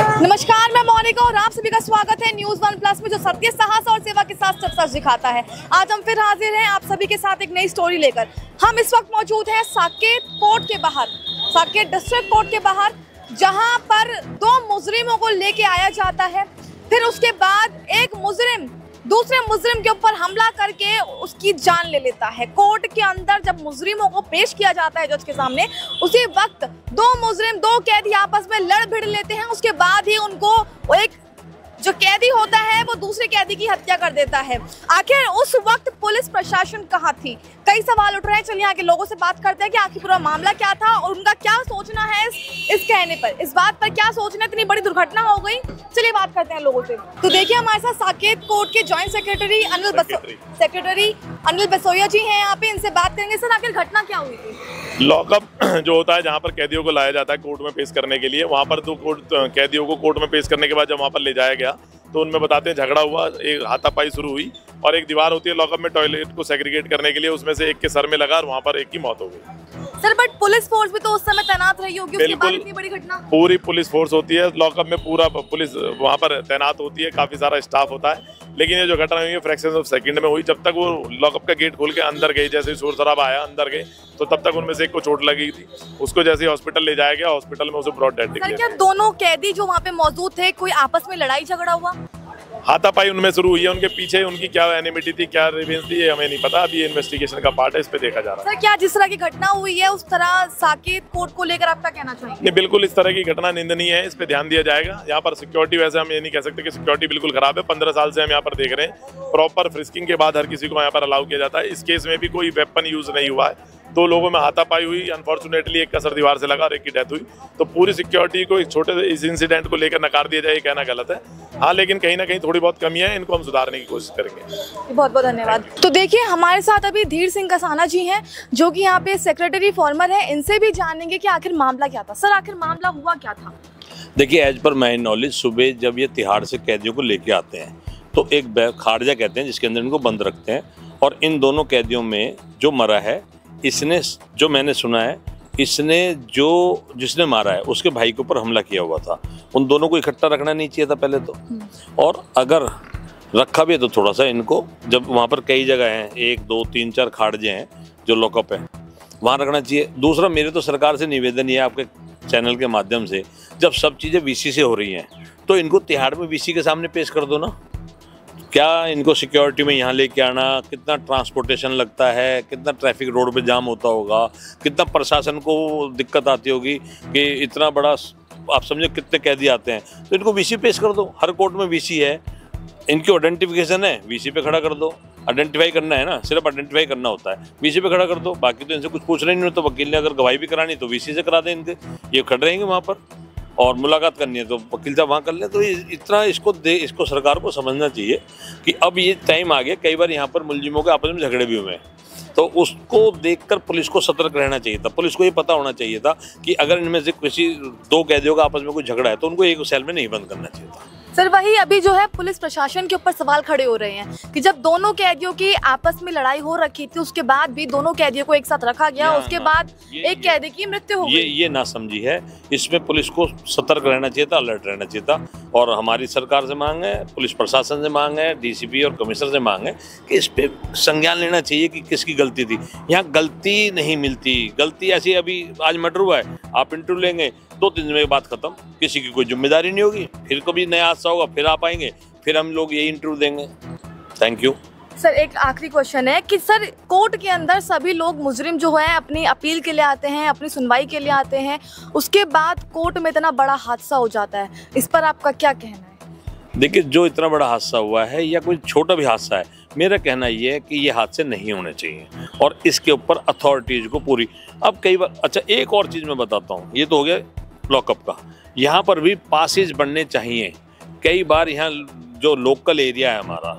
नमस्कार, मैं मोनिका और आप सभी का स्वागत है न्यूज़ 1 प्लस में, जो सत्य, साहस और सेवा के साथ सब सच दिखाता है। आज हम फिर हाजिर हैं आप सभी के साथ एक नई स्टोरी लेकर। हम इस वक्त मौजूद हैं साकेत कोर्ट के बाहर, साकेत डिस्ट्रिक्ट कोर्ट के बाहर, जहां पर दो मुजरिमों को लेके आया जाता है। फिर उसके बाद एक मुजरिम दूसरे मुजरिम के ऊपर हमला करके उसकी जान ले लेता है। कोर्ट के अंदर जब मुजरिमों को पेश किया जाता है जज के सामने, उसी वक्त दो कैदी आपस में लड़ भिड़ लेते हैं। उसके बाद ही उनको एक जो कैदी होता है वो दूसरे कैदी की हत्या कर देता है। आखिर उस वक्त पुलिस प्रशासन कहाँ थी? कई सवाल उठ रहे हैं। चलिए यहाँ के लोगों से बात करते हैं कि आखिर पूरा मामला क्या था और उनका क्या सोचना है इस कहने पर, इस बात पर क्या सोचना, इतनी बड़ी दुर्घटना हो गई। चलिए बात करते हैं लोगों से। तो देखिए हमारे साथ साकेत कोर्ट के जॉइंट सेक्रेटरी अनिल बसोया जी हैं यहाँ पे, इनसे बात करेंगे। सर आखिर घटना क्या हुई थी? लॉकअप जो होता है जहाँ पर कैदियों को लाया जाता है कोर्ट में पेश करने के लिए, वहाँ पर कैदियों को कोर्ट में पेश करने के बाद जब वहाँ पर ले जाया गया तो उनमें बताते हैं झगड़ा हुआ, एक हाथापाई शुरू हुई और एक दीवार होती है लॉकअप में टॉयलेट को सेग्रीगेट करने के लिए, उसमें से एक के सर में लगा और वहाँ पर एक की मौत हो गई। सर बट पुलिस फोर्स भी तो उस समय तैनात रही होगी, उसके बाद इतनी बड़ी घटना। पूरी पुलिस फोर्स होती है लॉकअप में, पूरा पुलिस वहाँ पर तैनात होती है, काफी सारा स्टाफ होता है। लेकिन ये जो घटना हुई है फ्रैक्शन ऑफ सेकंड में हुई। जब तक वो लॉकअप का गेट खोल के अंदर गए, जैसे शोर शराबा आया अंदर गए, तो तब तक उनमें से एक को चोट लगी थी। उसको जैसे हॉस्पिटल ले जाया गया, हॉस्पिटल में उसे ब्रॉड डेड डिक्लेयर। क्या दोनों कैदी जो वहाँ पे मौजूद थे कोई आपस में लड़ाई झगड़ा हुआ? हाथापाई उनमें शुरू हुई है। उनके पीछे उनकी क्या एनिमिटी थी, क्या रिवेंज थी, ये हमें नहीं पता। अभी इन्वेस्टिगेशन का पार्ट है, इस पे देखा जा रहा है। सर क्या जिस तरह की घटना हुई है उस तरह साकेत कोर्ट को लेकर आप क्या कहना चाहेंगे? नहीं, बिल्कुल इस तरह की घटना निंदनीय है, इस पे ध्यान दिया जाएगा। यहाँ पर सिक्योरिटी, वैसे हम ये नहीं कह सकते कि सिक्योरिटी बिल्कुल खराब है। 15 साल से हम यहाँ पर देख रहे हैं, प्रॉपर फ्रिस्किंग के बाद हर किसी को यहाँ पर अलाउ किया जाता है। इस केस में भी कोई वेपन यूज नहीं हुआ है। 2 लोगों में हाथापाई हुई, अनफॉर्चुनेटली एक का सर दीवार से लगा और एक की डेथ हुई। तो पूरी सिक्योरिटी को एक छोटे से इस इंसिडेंट को लेकर नकार दिया जाए, ये कहना गलत है। हाँ, लेकिन कहीं ना कहीं थोड़ी बहुत कमियां हैं, इनको हम सुधारने की कोशिश करेंगे। बहुत बहुत धन्यवाद। तो देखिए हमारे साथ अभी धीर सिंह कसाना जी हैं, जो कि यहाँ पे सेक्रेटरी फॉर्मर है। इनसे भी जानेंगे कि आखिर मामला क्या था। सर आखिर मामला हुआ क्या था? देखिए, एज पर माई नॉलेज, सुबह जब ये तिहाड़ से कैदियों को लेके आते हैं तो एक खारजा कहते हैं जिसके अंदर इनको बंद रखते हैं, और इन दोनों कैदियों में जो मरा है, इसने, जो मैंने सुना है, इसने जिसने मारा है उसके भाई के ऊपर हमला किया हुआ था। उन दोनों को इकट्ठा रखना नहीं चाहिए था पहले तो, और अगर रखा भी है तो थोड़ा सा इनको, जब वहाँ पर कई जगह हैं, 1 2 3 4 खाड़जे हैं जो लॉकअप है, वहाँ रखना चाहिए। दूसरा, मेरे तो सरकार से निवेदन ये है आपके चैनल के माध्यम से, जब सब चीज़ें वीसी से हो रही हैं तो इनको तिहाड़ में वीसी के सामने पेश कर दो ना। क्या इनको सिक्योरिटी में यहाँ लेके आना, कितना ट्रांसपोर्टेशन लगता है, कितना ट्रैफिक रोड पे जाम होता होगा, कितना प्रशासन को दिक्कत आती होगी कि इतना बड़ा, आप समझे कितने कैदी आते हैं। तो इनको वीसी पेश कर दो। हर कोर्ट में वीसी है, इनकी आइडेंटिफिकेशन है, वीसी पे खड़ा कर दो। आइडेंटिफाई करना है ना, सिर्फ आइडेंटिफाई करना होता है, वीसी पे खड़ा कर दो। बाकी तो इनसे कुछ पूछना ही नहीं होता। वकील ने अगर गवाही भी करानी तो वीसी से करा दें इनके, ये खड़े रहेंगे वहाँ पर, और मुलाकात करनी है तो वकील साहब वहाँ कर ले। तो इतना इसको सरकार को समझना चाहिए कि अब ये टाइम आ गया। कई बार यहाँ पर मुलजिमों के आपस में झगड़े भी हुए हैं, तो उसको देखकर पुलिस को सतर्क रहना चाहिए था। पुलिस को ये पता होना चाहिए था कि अगर इनमें से किसी 2 कैदियों का आपस में कोई झगड़ा है तो उनको एक सेल में नहीं बंद करना चाहिए था। सर वही अभी जो है पुलिस प्रशासन के ऊपर सवाल खड़े हो रहे हैं कि जब दोनों कैदियों की आपस में लड़ाई हो रखी थी, उसके बाद भी दोनों कैदियों को एक साथ रखा गया, उसके बाद एक कैदी की मृत्यु हो गई। ये ना समझी है। इसमें पुलिस को सतर्क रहना चाहिए था, अलर्ट रहना चाहिए था। और हमारी सरकार से मांग है, पुलिस प्रशासन से मांग है, डीसीपी और कमिश्नर से मांग है कि इस पे संज्ञान लेना चाहिए कि किसकी गलती थी। यहाँ गलती नहीं मिलती। गलती ऐसी, अभी आज मर्डर हुआ है, आप इंटरव्यू लेंगे, 2-3 दिन में बात खत्म, किसी की कोई जिम्मेदारी नहीं होगी। फिर कभी नया हादसा होगा, फिर आप आएंगे, फिर हम लोग यही इंटरव्यू देंगे। Thank you. सर एक आखिरी क्वेश्चन है कि सर कोर्ट के अंदर सभी लोग मुजरिम जो है अपनी अपील के लिए आते हैं, अपनी सुनवाई के लिए आते हैं, उसके बाद कोर्ट में इतना बड़ा हादसा हो जाता है, इस पर आपका क्या कहना है? देखिए, जो इतना बड़ा हादसा हुआ है या कोई छोटा भी हादसा है, मेरा कहना ये है कि ये हादसे नहीं होने चाहिए और इसके ऊपर अथॉरिटीज को पूरी, अब कई बार, अच्छा एक और चीज़ मैं बताता हूँ, ये तो हो गया लॉकअप का, यहाँ पर भी पासेज बनने चाहिए। कई बार यहाँ जो लोकल एरिया है हमारा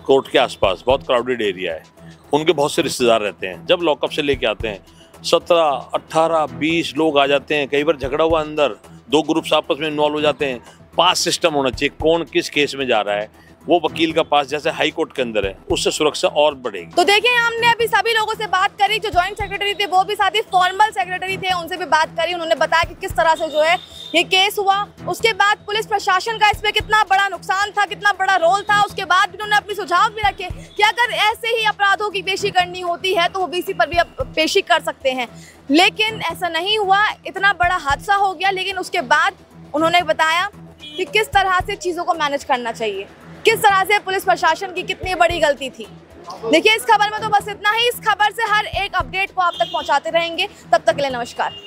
कोर्ट के आसपास, बहुत क्राउडेड एरिया है, उनके बहुत से रिश्तेदार रहते हैं। जब लॉकअप से लेके आते हैं 17, 18, 20 लोग आ जाते हैं। कई बार झगड़ा हुआ अंदर, 2 ग्रुप्स आपस में इन्वॉल्व हो जाते हैं। पास सिस्टम होना चाहिए, कौन किस केस में जा रहा है, वो वकील का पास जैसे हाई कोर्ट के अंदर है, उससे सुरक्षा और बढ़ेगी। तो देखिए, हमने अभी सभी लोगों से बात करी, जो जॉइंट सेक्रेटरी थे वो भी साथ ही फॉर्मल सेक्रेटरी थे, उनसे भी बात करी। उन्होंने बताया कि किस तरह से जो है ये केस हुआ। उसके बाद पुलिस प्रशासन का इसमें कितना बड़ा नुकसान था, कितना बड़ा रोल था। उसके बाद भी उन्होंने अपने सुझाव भी रखे कि अगर ऐसे ही अपराधों की पेशी करनी होती है तो वो वीसी पर भी पेशी कर सकते हैं, लेकिन ऐसा नहीं हुआ। इतना बड़ा हादसा हो गया, लेकिन उसके बाद उन्होंने बताया कि किस तरह से चीज़ों को मैनेज करना चाहिए, किस तरह से पुलिस प्रशासन की कितनी बड़ी गलती थी। देखिए, इस खबर में तो बस इतना ही। इस खबर से हर एक अपडेट को आप तक पहुंचाते रहेंगे। तब तक के लिए नमस्कार।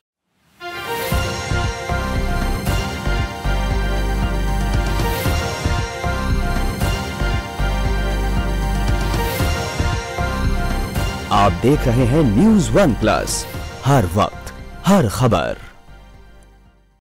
आप देख रहे हैं News One Plus, हर वक्त हर खबर।